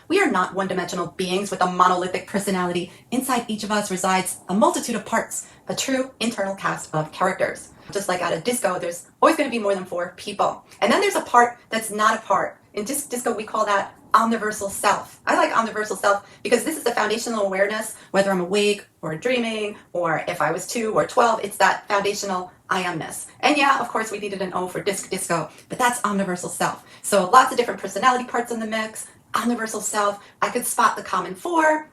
We are not one-dimensional beings with a monolithic personality. Inside each of us resides a multitude of parts, a true internal cast of characters. Just like at a disco, there's always going to be more than 4 people. And then there's a part that's not a part. In disco, we call that omniversal self. I like omniversal self because this is the foundational awareness, whether I'm awake or dreaming, or if I was 2 or 12, it's that foundational I amness. And yeah, of course, we needed an O for disco, but that's omniversal self. So lots of different personality parts in the mix. Omniversal self, I could spot the common 4,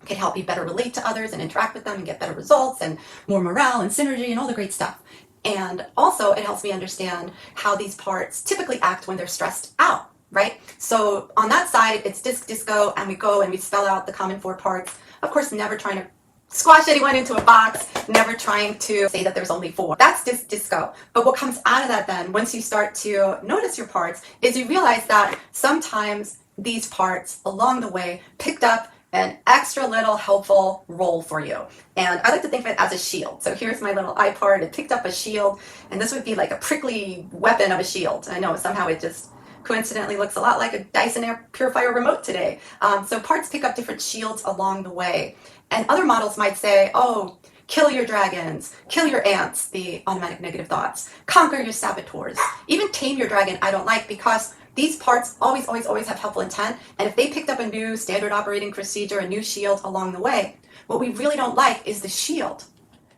could help me better relate to others and interact with them and get better results and more morale and synergy and all the great stuff. And also it helps me understand how these parts typically act when they're stressed out, right? So on that side, it's disco, and we go and we spell out the common 4 parts. Of course, never trying to squash anyone into a box, never trying to say that there's only 4. That's disco. But what comes out of that then, once you start to notice your parts, is you realize that sometimes these parts along the way picked up an extra little helpful role for you. And I like to think of it as a shield. So here's my little eye part. It picked up a shield, and this would be like a prickly weapon of a shield. I know somehow it just coincidentally looks a lot like a Dyson air purifier remote today. So parts pick up different shields along the way. And other models might say, oh, kill your dragons, kill your ants, the automatic negative thoughts, conquer your saboteurs, even tame your dragon, I don't like, because these parts always have helpful intent. And if they picked up a new standard operating procedure, a new shield along the way, what we really don't like is the shield.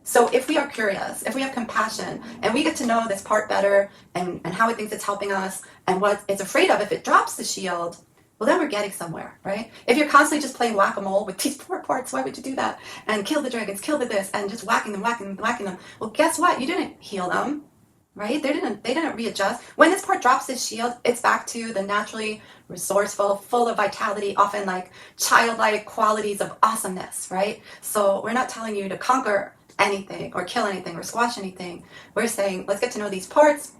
So if we are curious, if we have compassion, and we get to know this part better and how it thinks it's helping us and what it's afraid of if it drops the shield, well, then we're getting somewhere, right? If you're constantly just playing whack-a-mole with these 4 parts, why would you do that? And kill the dragons, kill the this, and just whacking them. Well, guess what? You didn't heal them. Right? They didn't readjust. When this part drops this shield, it's back to the naturally resourceful, full of vitality, often like childlike qualities of awesomeness, right? So we're not telling you to conquer anything or kill anything or squash anything. We're saying, let's get to know these parts.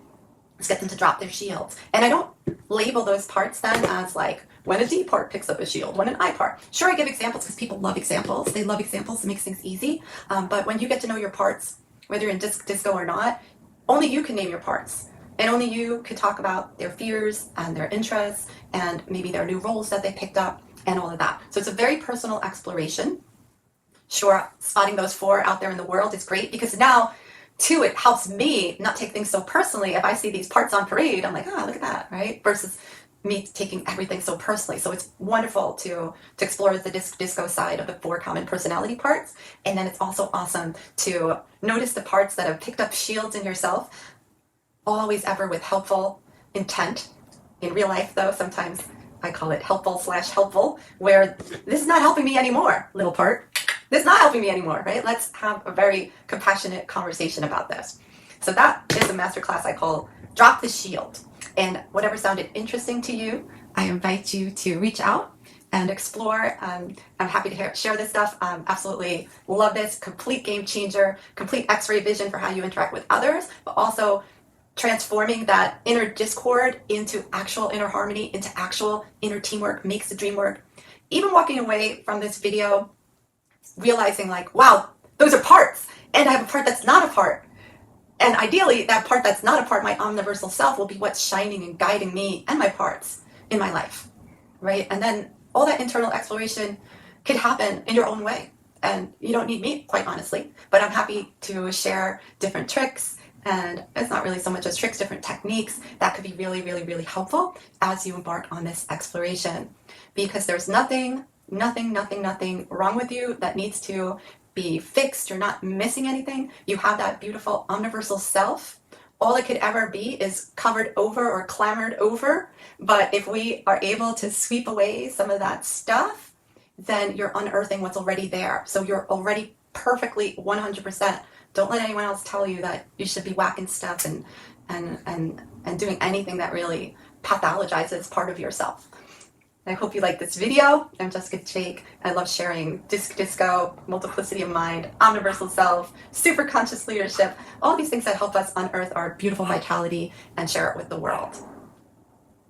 Let's get them to drop their shields. And I don't label those parts then as like when a D part picks up a shield, when an I part. Sure, I give examples because people love examples. They love examples. It makes things easy. But when you get to know your parts, whether you're in disco or not, only you can name your parts, and only you can talk about their fears and their interests and maybe their new roles that they picked up and all of that. So it's a very personal exploration. Sure, spotting those 4 out there in the world is great because now, too, it helps me not take things so personally. If I see these parts on parade, I'm like, oh, look at that, right? Versus me taking everything so personally. So it's wonderful to explore the disco side of the 4 common personality parts. And then it's also awesome to notice the parts that have picked up shields in yourself, always ever with helpful intent. In real life, though, sometimes I call it helpful/helpful, where this is not helping me anymore, little part. This is not helping me anymore, right? Let's have a very compassionate conversation about this. So that is a masterclass I call Drop the Shield. And whatever sounded interesting to you, I invite you to reach out and explore. I'm happy to share this stuff. Absolutely love this. Complete game changer, complete X-ray vision for how you interact with others, but also transforming that inner discord into actual inner harmony, into actual inner teamwork makes the dream work. Even walking away from this video, realizing like, wow, those are parts, and I have a part that's not a part. And ideally, that part that's not a part, my omniversal self, will be what's shining and guiding me and my parts in my life, right? And then all that internal exploration could happen in your own way. And you don't need me, quite honestly, but I'm happy to share different tricks. And it's not really so much as tricks, different techniques that could be really, really, really helpful as you embark on this exploration. Because there's nothing wrong with you that needs to be fixed. You're not missing anything. You have that beautiful omniversal self. All it could ever be is covered over or clamored over. But if we are able to sweep away some of that stuff, then you're unearthing what's already there. So you're already perfectly 100%. Don't let anyone else tell you that you should be whacking stuff and doing anything that really pathologizes part of yourself. I hope you like this video. I'm Jessica Jake. I love sharing disco, multiplicity of mind, omniversal self, super conscious leadership, all these things that help us unearth our beautiful vitality and share it with the world.